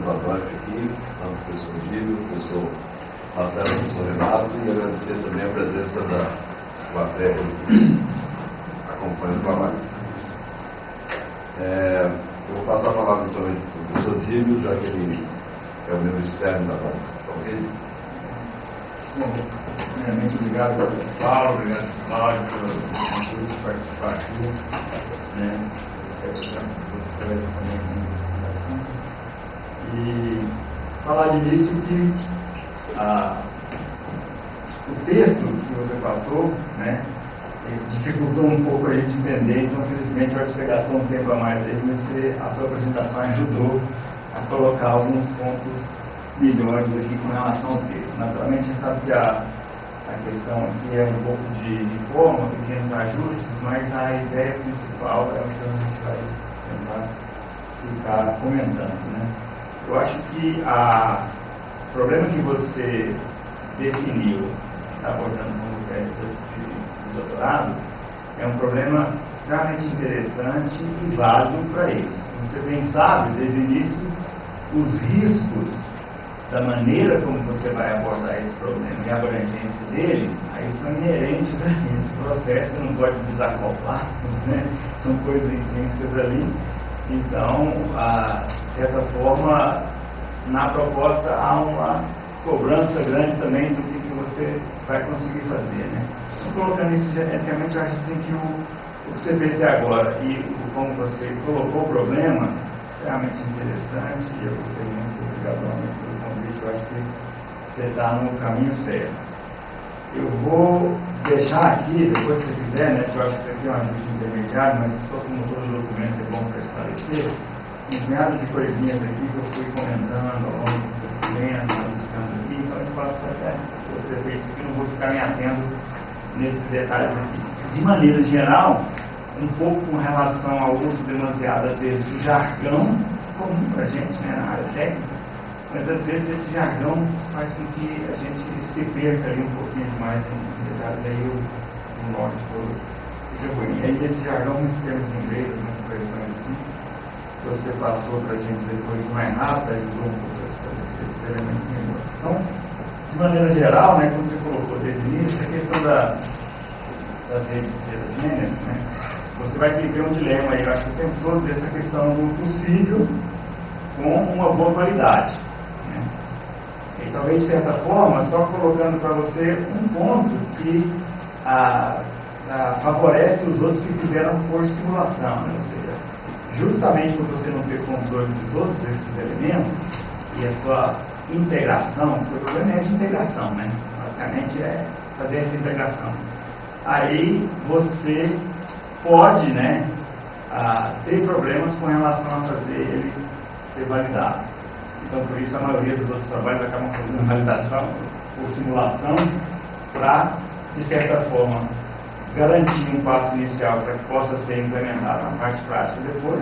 boa noite aqui, ao professor Gílio, professor Marcelo, professor Renato, e agradecer também a presença da plateia que acompanha o trabalho. Eu vou passar a palavra somente para o professor Gílio, já que ele é o meu externo da banca. Ok? Bom, primeiramente, obrigado, Paulo, obrigado, Cláudio, pelo convite de participar aqui, a presença do colega também aqui na e falar de início que o texto que você passou, dificultou um pouco a gente entender, então, infelizmente, eu acho que você gastou um tempo a mais aí, mas a sua apresentação ajudou a colocar alguns pontos melhores aqui com relação ao texto. Naturalmente, a gente sabe que a questão aqui é um pouco de forma, pequenos ajustes, mas a ideia principal é o que a gente vai tentar ficar comentando. Eu acho que o problema que você definiu, está abordando como tese de doutorado, é um problema extremamente interessante e válido para isso. Você bem sabe, desde o início, os riscos da maneira como você vai abordar esse problema e a abrangência dele, aí são inerentes a esse processo, você não pode desacoplar, são coisas intrínsecas ali. Então, de certa forma, na proposta há uma cobrança grande também do que você vai conseguir fazer. Então, colocando isso genericamente, eu acho assim que o que você fez até agora e como você colocou o problema, é realmente interessante, e eu gostei muito, obrigado novamente pelo convite, eu acho que você está no caminho certo. Eu vou deixar aqui, depois se você quiser, que eu acho que isso aqui é um ajuste intermediário, mas como todo documento é bom para esclarecer, um punhado de coisinhas aqui que eu fui comentando ao longo do lendo, buscando aqui, então eu faço até você fez isso aqui, não vou ficar me atendo nesses detalhes aqui. De maneira geral, um pouco com relação ao uso demasiado, às vezes, do jargão comum para a gente, na área técnica, mas às vezes esse jargão faz com que a gente se perca ali um pouquinho mais em detalhes, aí o norte todo fica ruim. E aí esse jargão, muitos termos em inglês, algumas expressões assim, que você passou para a gente depois mais rápido, ajudou um pouco a estabelecer esse elemento melhor. Então, de maneira geral, como você colocou desde o início, a questão das redes de gêneros, você vai viver um dilema aí, eu acho que o tempo todo, dessa questão do possível com uma boa qualidade. E talvez, de certa forma, só colocando para você um ponto que favorece os outros que fizeram por simulação, ou seja, justamente por você não ter controle de todos esses elementos e a sua integração, o seu problema é de integração, basicamente é fazer essa integração. Aí você pode ter problemas com relação a fazer ele ser validado. Então, por isso, a maioria dos outros trabalhos acabam fazendo validação ou simulação para, de certa forma, garantir um passo inicial para que possa ser implementado na parte prática depois,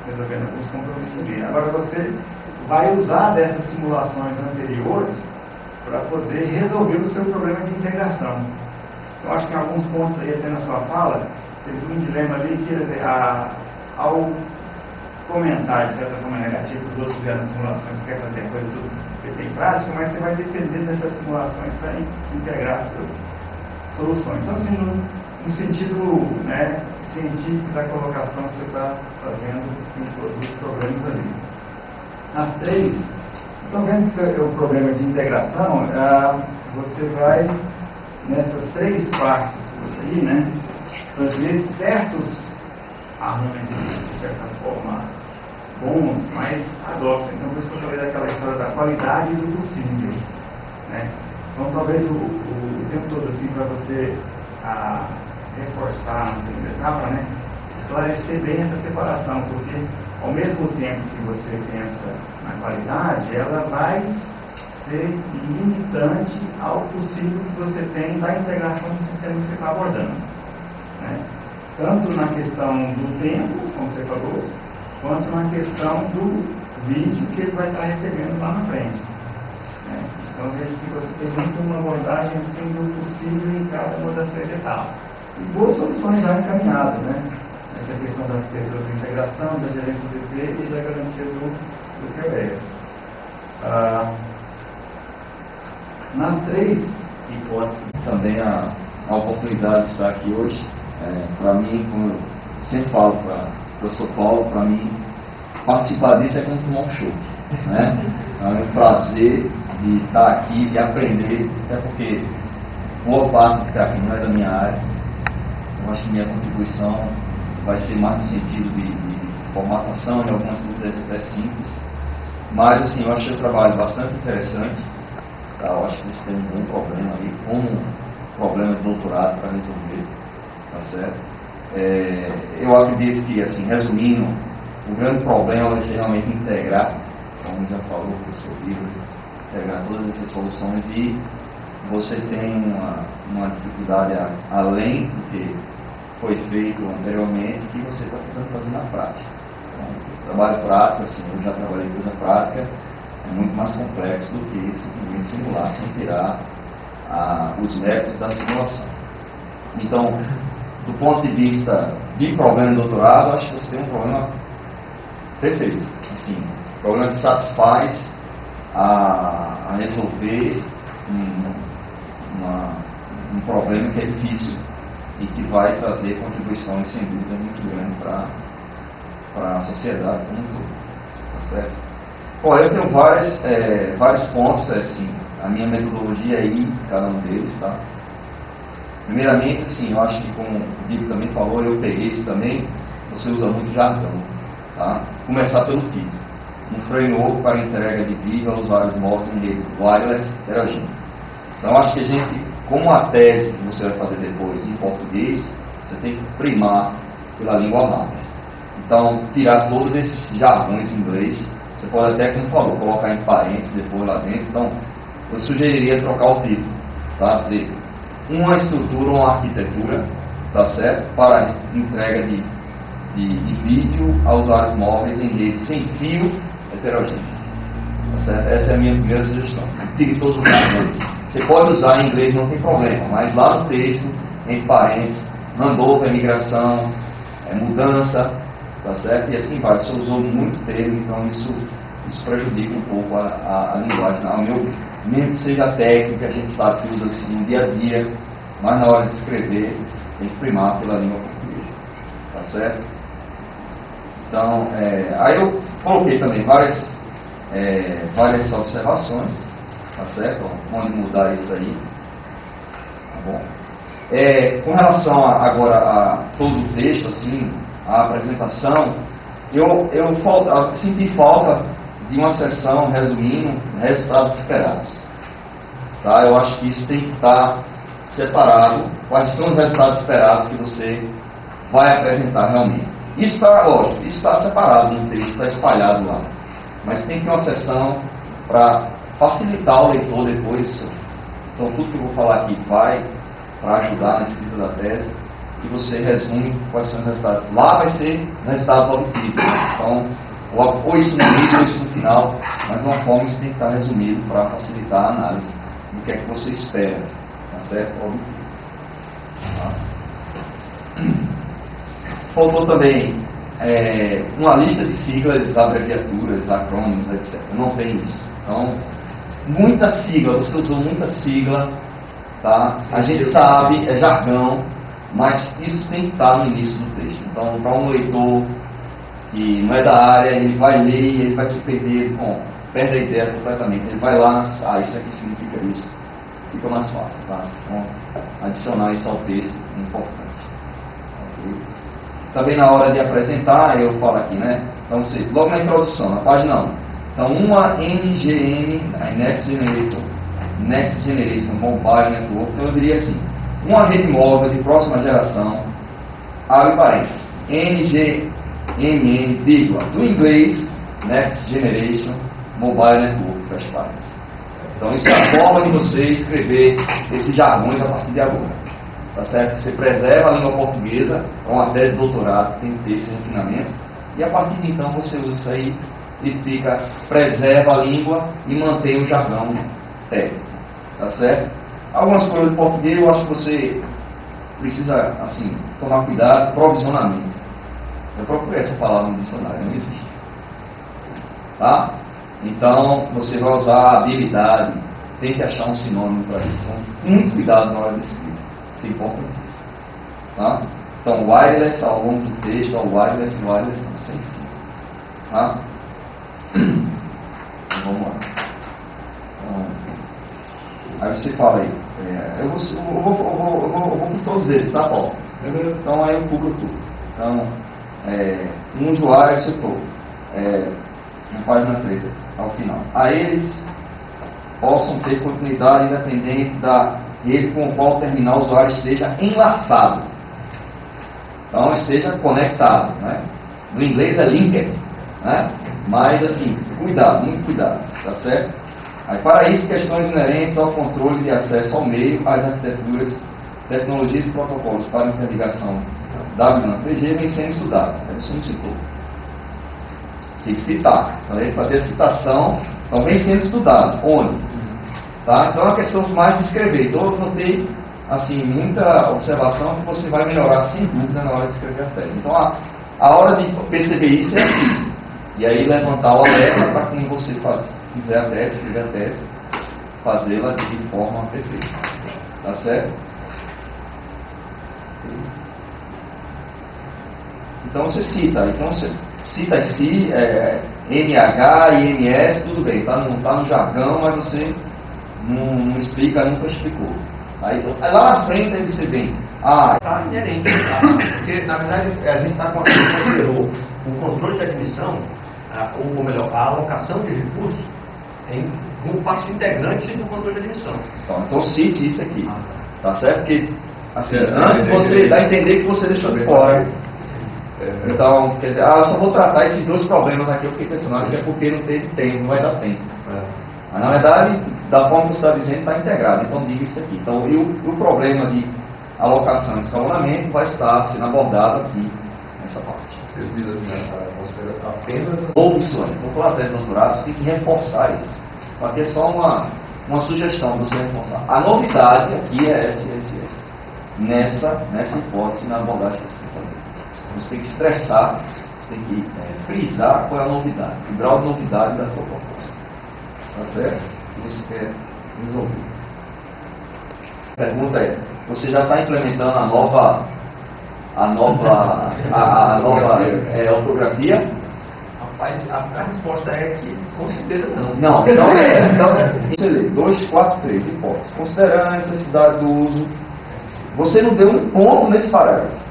resolvendo alguns compromissos ali. Agora, você vai usar dessas simulações anteriores para poder resolver o seu problema de integração. Eu acho que em alguns pontos aí, até na sua fala, teve um dilema ali que, ao comentar de certa forma negativa que os outros fizeram simulações, quer fazer a coisa tudo em prática, mas você vai depender dessas simulações para integrar as suas soluções. Então, assim, no sentido científico da colocação que você está fazendo em todos os problemas ali. As três, estão vendo que o problema de integração, você vai, nessas três partes aí, fazer certos arranjos, de certa forma, bons, mas adoptos. Então, por isso que eu falei daquela história da qualidade e do possível. Então, talvez o tempo todo, assim, para você reforçar, na segunda etapa, esclarecer bem essa separação, porque, ao mesmo tempo que você pensa na qualidade, ela vai ser limitante ao possível que você tem da integração do sistema que você está abordando. Tanto na questão do tempo, como você falou, quanto na questão do vídeo que ele vai estar recebendo lá na frente. Então, vejo que você tem muito uma abordagem assim, do possível em cada uma das três etapas. E boas soluções já encaminhadas, essa questão da arquitetura da integração, da gerência do IP e da garantia do QoS. Nas três hipóteses, também a oportunidade de estar aqui hoje, para mim, como eu sempre falo para o professor Paulo, para mim, participar disso é como tomar um show, né? É um prazer de estar aqui, de aprender, até porque boa parte que está aqui não é da minha área. Eu acho que minha contribuição vai ser mais no sentido de formatação, em algumas dúvidas até simples, mas assim, eu achei o trabalho bastante interessante, tá? Eu acho que eles têm um bom problema aí, como um problema de doutorado para resolver, tá certo? Eu acredito que, assim, resumindo, o grande problema vai ser realmente integrar, como já falou o professor Vitor, integrar todas essas soluções, e você tem uma dificuldade além do que foi feito anteriormente, que você está tentando fazer na prática. Então, trabalho prático, assim, eu já trabalhei em coisa prática, é muito mais complexo do que simplesmente simular sem tirar os métodos da simulação. Então, do ponto de vista de problema de doutorado, acho que você tem um problema perfeito. Assim, um problema que satisfaz a resolver um problema que é difícil e que vai trazer contribuições, sem dúvida, muito grandes para a sociedade como um todo. Tá certo? Bom, eu tenho vários pontos, assim, a minha metodologia aí, cada um deles, tá? Primeiramente, assim, eu acho que, como o Diego também falou, eu peguei isso também, você usa muito jargão, tá? Começar pelo título. Um framework para entrega de vídeo a usuários móveis em rede wireless heterogênea. Então, acho que a gente, como a tese que você vai fazer depois em português, você tem que primar pela língua máter. Então, tirar todos esses jargões em inglês, você pode até, como falou, colocar em parênteses depois lá dentro. Então, eu sugeriria trocar o título, tá? Dizer, uma estrutura ou uma arquitetura, tá certo? Para entrega de vídeo a usuários móveis em redes sem fio heterogêneas. Tá certo? Essa é a minha primeira sugestão. Tire todos os jargões. Você pode usar em inglês, não tem problema, mas lá no texto, entre parênteses, handover, migração, mudança, tá certo? E assim vai. Você usou muito termo, então isso prejudica um pouco a linguagem, ao meu ver. Mesmo que seja técnica, a gente sabe que usa assim no dia a dia, mas na hora de escrever tem que primar pela língua portuguesa, tá certo? Então, aí eu coloquei também várias observações, tá certo? Onde mudar isso aí, tá bom? Com relação agora a todo o texto, assim, a apresentação, eu senti falta de uma sessão resumindo resultados esperados. Tá? Eu acho que isso tem que estar separado. Quais são os resultados esperados que você vai apresentar realmente? Isso está, lógico, isso está separado no texto, está espalhado lá. Mas tem que ter uma sessão para facilitar o leitor depois. Então, tudo que eu vou falar aqui vai para ajudar na escrita da tese, e você resume quais são os resultados. Lá vai ser resultados obtidos. Né? Então, ou isso no início ou isso no final, mas de uma forma isso tem que estar resumido para facilitar a análise do que é que você espera, tá certo? Tá? Faltou também uma lista de siglas, abreviaturas, acrônimos, etc. Não tem isso. Então, muita sigla, você usou muita sigla, tá? A gente sabe, é jargão, mas isso tem que estar no início do texto. Então, para um leitor que não é da área, ele vai ler e ele vai se perder, perde a ideia completamente. Ele vai lá, isso aqui significa isso. Fica mais fácil, tá? Então, adicionar isso ao texto é importante. Okay? Também na hora de apresentar, eu falo aqui, né? Então, logo na introdução, na página 1. Então, uma NGM, Next Generation Mobile Network, então eu diria assim, uma rede móvel de próxima geração, abre parênteses, NGMN, vírgula, do inglês, Next Generation Mobile Network, fecha parênteses. Então, isso é a forma de você escrever esses jargões a partir de agora. Tá certo? Você preserva a língua portuguesa, com uma tese de doutorado, tem que ter esse refinamento, e a partir de então você usa isso aí e preserva a língua e mantém o jargão técnico. Tá certo? Algumas coisas do português eu acho que você precisa, assim, tomar cuidado, provisionamento. Eu procurei essa palavra no dicionário, não existe. Tá? Então, você vai usar habilidade, tente achar um sinônimo para isso. Então, muito cuidado na hora de escrita. Isso é importantíssimo. Tá? Então, wireless ao longo do texto, wireless, sem fim. Tá? Vamos lá. Então, aí você fala aí. Eu vou por todos eles, tá, Paulo? Então aí eu cubro tudo. Então, um usuário citou, na página 13, ao final. A eles possam ter continuidade independente da rede com o qual o terminal usuário esteja enlaçado. Então, esteja conectado. Né? No inglês é linked. Né? Mas, assim, cuidado, muito cuidado. Tá certo? Aí, para isso, questões inerentes ao controle de acesso ao meio, às arquiteturas, tecnologias e protocolos para interligação WLAN-3G vêm sendo estudados. Aí você não citou. Tem que citar. Falei, fazer a citação, então vem sendo estudado. Onde? Tá? Então é uma questão mais de escrever. Então eu notei assim, muita observação que você vai melhorar sem dúvida na hora de escrever a tese. Então a hora de perceber isso é aqui. E aí levantar o alerta para quando você fizer a tese, escrever a tese, fazê-la de forma perfeita. Tá certo? Então você cita. Então você cita SI, NH, INS, tudo bem. Está no jargão, mas você não explica, nunca explicou. Aí lá na frente aí você vem. Está inerente. Porque, na verdade, a gente está considerou o controle de admissão, ou melhor, a alocação de recursos, como parte integrante do controle de admissão. Então cite isso aqui. Tá certo? Porque, assim, antes você dá a entender que você deixou de fora. Então, quer dizer, eu só vou tratar esses dois problemas aqui. Eu fiquei pensando, acho que é porque não teve tempo, não vai dar tempo. Mas, na verdade, da forma que você está dizendo, está integrado. Então, diga isso aqui. Então, e o problema de alocação e escalonamento vai estar sendo abordado aqui, nessa parte. Vocês viram assim, apenas... Opções. Então, para a tese de doutorado, você tem que reforçar isso. Aqui é só uma sugestão para você reforçar. A novidade aqui é essa. Nessa hipótese, na abordagem que você tem que fazer. Você tem que estressar, você tem que frisar qual é a novidade, o grau de novidade da sua proposta. Tá certo? O que você quer resolver. A pergunta é, você já está implementando a nova ortografia? Rapaz, a resposta é que com certeza não. Não, então você lê 2, 4, 3 hipóteses. Considerando a necessidade do uso, você não deu um ponto nesse parágrafo.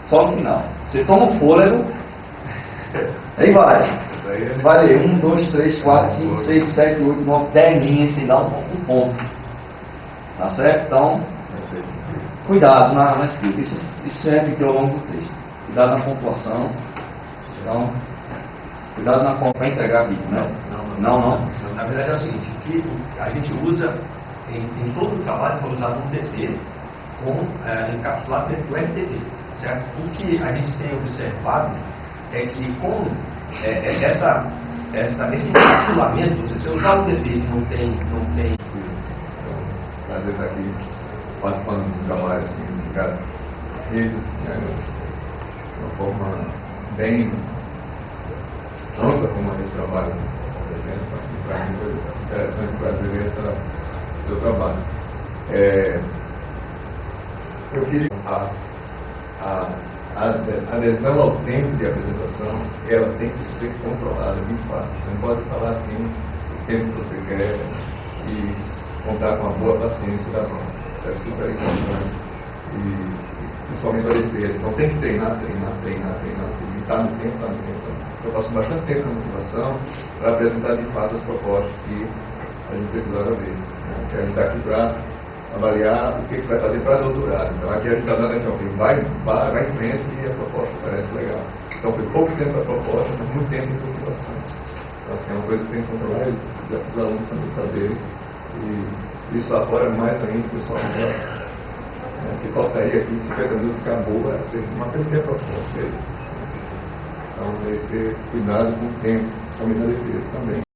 Só no final. Você toma o fôlego, aí vai ler 1, 2, 3, 4, 5, 6, 7, 8, 9, 10 linhas sem dar um ponto. Tá certo? Então, cuidado na escrita. Isso se repetiu ao longo do texto. Cuidado na pontuação. Então, cuidado para entregar a vida, né? Não. Na verdade é o seguinte, que a gente usa, em todo o trabalho, foi usado um TT com encapsulado dentro do RTT. Certo? O que a gente tem observado é que com esse encapsulamento, se você usar o TT que não tem prazer estar aqui participando do trabalho assim, ligado a redes, de uma forma bem ampla como esse trabalho assim, para mim foi interessante prazer esse seu trabalho. Eu queria a adesão ao tempo de apresentação, ela tem que ser controlada de fato. Você não pode falar assim o tempo que você quer e contar com a boa paciência da prova. Isso é super importante. E principalmente a defesa. Então tem que treinar. E está no tempo. Eu passo bastante tempo na motivação para apresentar de fato as propostas que a gente precisava ver. Né? Que a gente está aqui para avaliar o que você vai fazer para doutorado. Então aqui a gente está dando essa opinião, vai em frente e a proposta parece legal. Então foi pouco tempo para a proposta, mas muito tempo de motivação. Então assim, é uma coisa que tem que controlar e os alunos também saberem. E isso lá fora é mais ainda, o pessoal que faltaria aqui 50 minutos, acabou, você não tem a proposta dele. Então tem que ter esse cuidado com o tempo, também na defesa também.